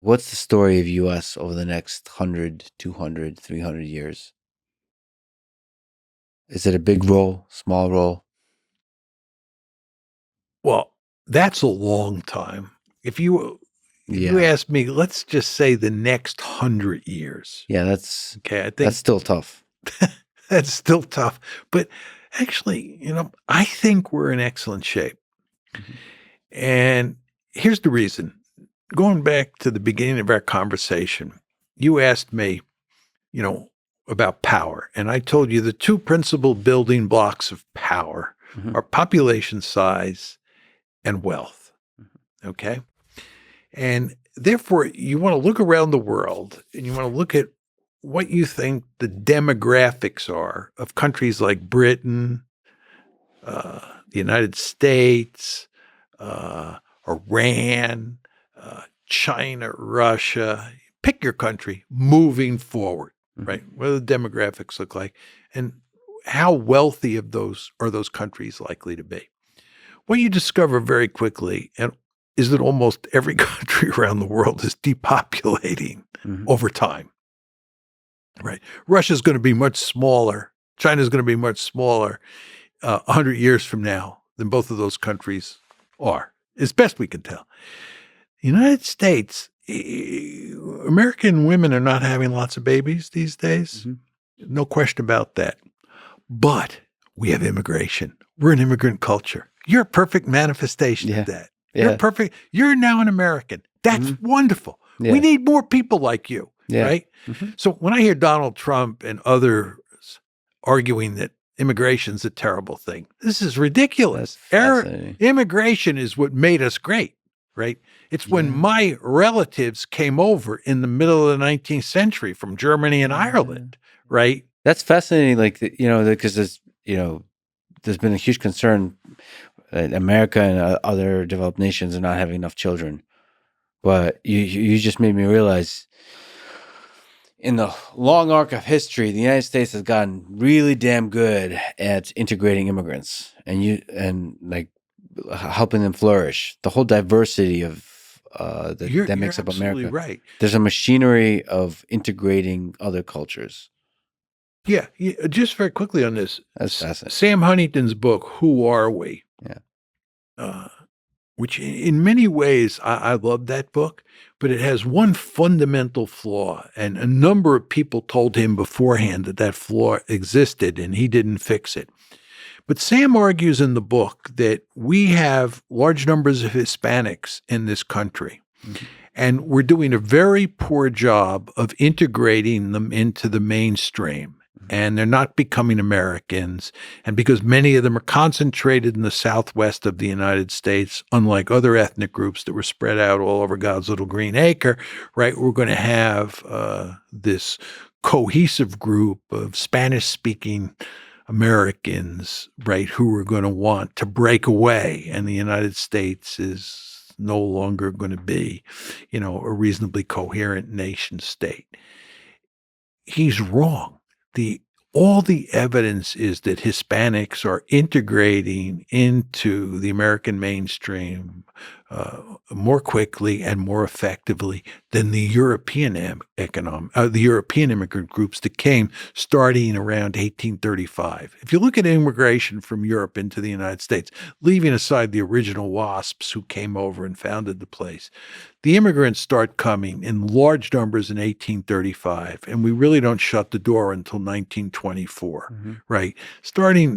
What's the story of U.S. over the next 100, 200, 300 years? Is it a big role, small role? Well, that's a long time. If you ask me, let's just say the next 100 years. Yeah, that's okay. I think that's still tough. that's still tough. But actually, I think we're in excellent shape. Mhm. And here's the reason. Going back to the beginning of our conversation, you asked me, about power. And I told you the two principal building blocks of power Mhm. are population size and wealth. Mhm. Okay. And therefore, you want to look around the world and you want to look at what you think the demographics are of countries like Britain, the United States, Iran, China, Russia. Pick your country moving forward, right? What do the demographics look like? And how wealthy of those are those countries likely to be? What you discover very quickly is that almost every country around the world is depopulating over time, right? Russia's going to be much smaller. China's going to be much smaller 100 years from now than both of those countries are, as best we can tell. The United States, American women are not having lots of babies these days. No question about that. But we have immigration. We're an immigrant culture. You're a perfect manifestation of that. You're perfect. You're now an American. That's wonderful. Yeah. We need more people like you, right? Mm-hmm. So when I hear Donald Trump and others arguing that immigration's a terrible thing, this is ridiculous. Immigration is what made us great, right? It's when my relatives came over in the middle of the 19th century from Germany and Ireland, right? That's fascinating. Like, because there's been a huge concern that America and other developed nations are not having enough children. But you just made me realize, in the long arc of history, the United States has gotten really damn good at integrating immigrants and helping them flourish. The whole diversity of that makes up America. Right. There's a machinery of integrating other cultures. Yeah. Just very quickly on this. That's fascinating. Sam Huntington's book, Who Are We? Yeah. Which in many ways, I love that book, but it has one fundamental flaw. And a number of people told him beforehand that flaw existed and he didn't fix it. But Sam argues in the book that we have large numbers of Hispanics in this country. And we're doing a very poor job of integrating them into the mainstream. And they're not becoming Americans. And because many of them are concentrated in the southwest of the United States, unlike other ethnic groups that were spread out all over God's little green acre, right, we're going to have this cohesive group of Spanish-speaking Americans, right, who are going to want to break away. And the United States is no longer going to be, a reasonably coherent nation state. He's wrong. All the evidence is that Hispanics are integrating into the American mainstream more quickly and more effectively than the European immigrant groups that came starting around 1835. If you look at immigration from Europe into the United States, leaving aside the original WASPs who came over and founded the place, the immigrants start coming in large numbers in 1835, and we really don't shut the door until 1924, right?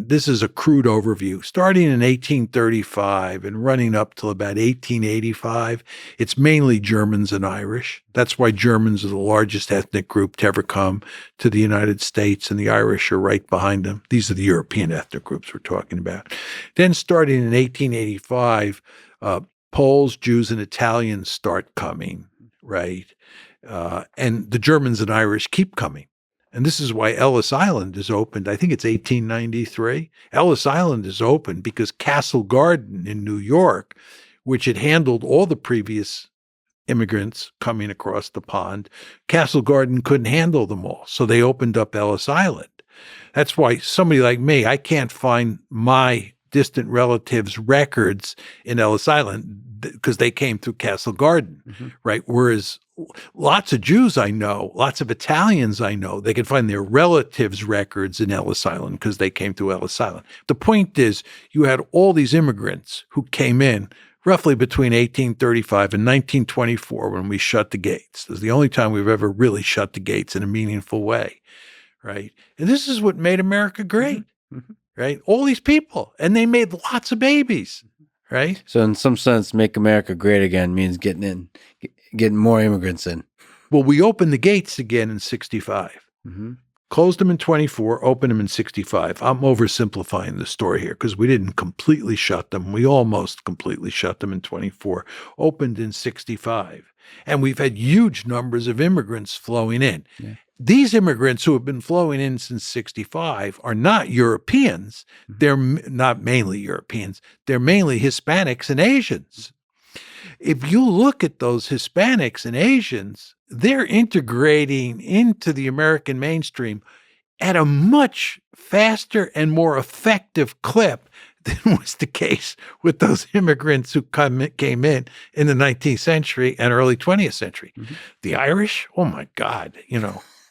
This is a crude overview. Starting in 1835 and running up till about 1885, it's mainly Germans and Irish. That's why Germans are the largest ethnic group to ever come to the United States, and the Irish are right behind them. These are the European ethnic groups we're talking about. Then starting in 1885, Poles, Jews, and Italians start coming, right? And the Germans and Irish keep coming. And this is why Ellis Island is opened. I think it's 1893. Ellis Island is opened because Castle Garden in New York, which had handled all the previous immigrants coming across the pond, Castle Garden couldn't handle them all. So they opened up Ellis Island. That's why somebody like me, I can't find my distant relatives' records in Ellis Island because they came through Castle Garden, right? Whereas lots of Jews I know, lots of Italians I know, they can find their relatives' records in Ellis Island because they came through Ellis Island. The point is, you had all these immigrants who came in roughly between 1835 and 1924 when we shut the gates. It was the only time we've ever really shut the gates in a meaningful way, right? And this is what made America great, right? All these people, and they made lots of babies, right? So in some sense, make America great again means getting more immigrants in. Well, we opened the gates again in 65. Closed them in 24, opened them in 65. I'm oversimplifying the story here because we didn't completely shut them. We almost completely shut them in 24, opened in 65. And we've had huge numbers of immigrants flowing in. Yeah. These immigrants who have been flowing in since 65 are not Europeans. They're not mainly Europeans. They're mainly Hispanics and Asians. If you look at those Hispanics and Asians, they're integrating into the American mainstream at a much faster and more effective clip than was the case with those immigrants who came in the 19th century and early 20th century. The Irish, oh my God,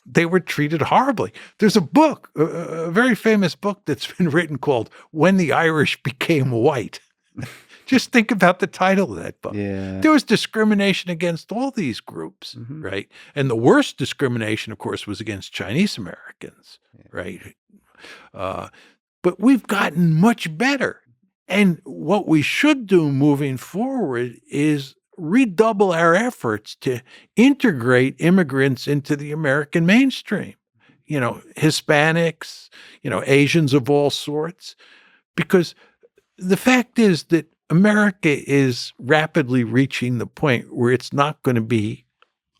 they were treated horribly. There's a book, a very famous book that's been written called When the Irish Became White. Just think about the title of that book. Yeah. There was discrimination against all these groups, right? And the worst discrimination, of course, was against Chinese Americans, right? But we've gotten much better. And what we should do moving forward is redouble our efforts to integrate immigrants into the American mainstream. Hispanics, Asians of all sorts, because the fact is that America is rapidly reaching the point where it's not going to be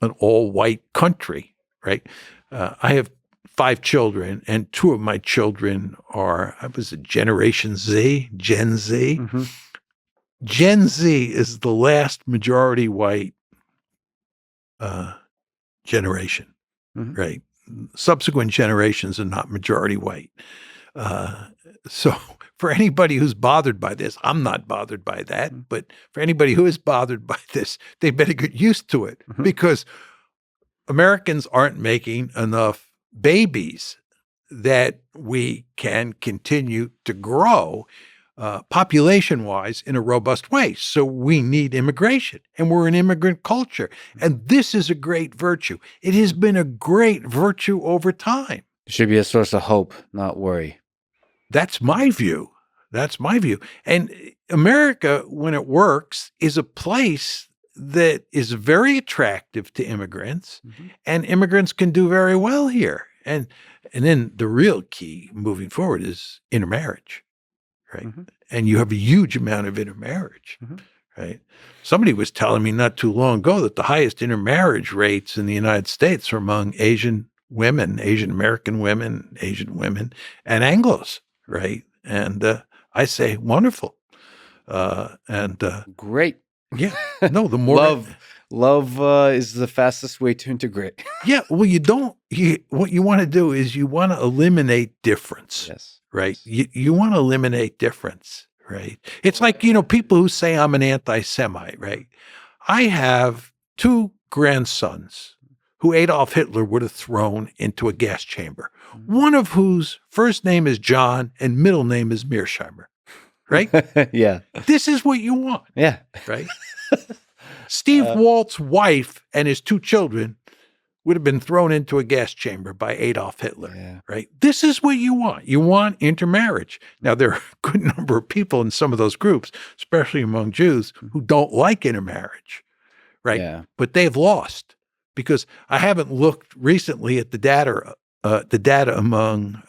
an all-white country, right? I have 5 children, and 2 of my children I was a Generation Z, Gen Z. Gen Z is the last majority white generation, right? Subsequent generations are not majority white. So for anybody who's bothered by this, I'm not bothered by that, but for anybody who is bothered by this, they better get used to it because Americans aren't making enough babies that we can continue to grow population-wise in a robust way. So we need immigration, and we're an immigrant culture. And this is a great virtue. It has been a great virtue over time. It should be a source of hope, not worry. That's my view. And America, when it works, is a place that is very attractive to immigrants, and immigrants can do very well here. And then the real key moving forward is intermarriage, right? And you have a huge amount of intermarriage, right? Somebody was telling me not too long ago that the highest intermarriage rates in the United States are among Asian women, Asian American women, Asian women, and Anglos. Right. And I say, wonderful. Great. Yeah. No, the more love is the fastest way to integrate. Yeah. Well, what you want to do is you want to eliminate difference. Yes. Right. You want to eliminate difference. Right. It's like, people who say I'm an anti-Semite. Right. I have 2 grandsons who Adolf Hitler would have thrown into a gas chamber, one of whose first name is John and middle name is Mearsheimer, right? Yeah. This is what you want. Yeah. Right? Steve Walt's wife and his 2 children would have been thrown into a gas chamber by Adolf Hitler, right? This is what you want. You want intermarriage. Now, there are a good number of people in some of those groups, especially among Jews, who don't like intermarriage, right? Yeah. But they've lost. Because I haven't looked recently at the data among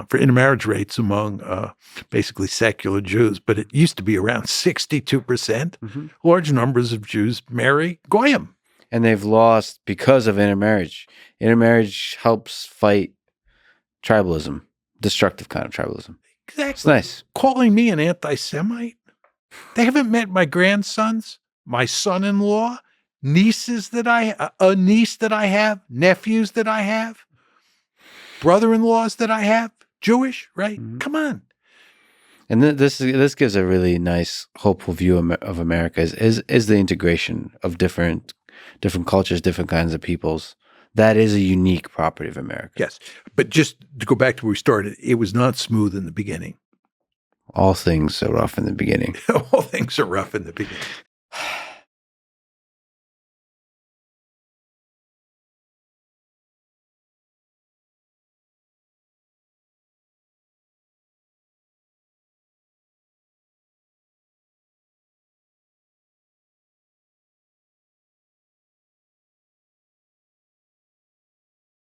for intermarriage rates among basically secular Jews, but it used to be around 62%. Large numbers of Jews marry Goyim. And they've lost because of intermarriage. Intermarriage helps fight tribalism, destructive kind of tribalism. Exactly. It's nice. Calling me an anti-Semite? They haven't met my grandsons, my son-in-law, a niece that I have, nephews that I have, brother-in-laws that I have, Jewish, right? Come on. And this gives a really nice, hopeful view of America is the integration of different cultures, different kinds of peoples. That is a unique property of America. Yes. But just to go back to where we started, it was not smooth in the beginning. All things are rough in the beginning. All things are rough in the beginning.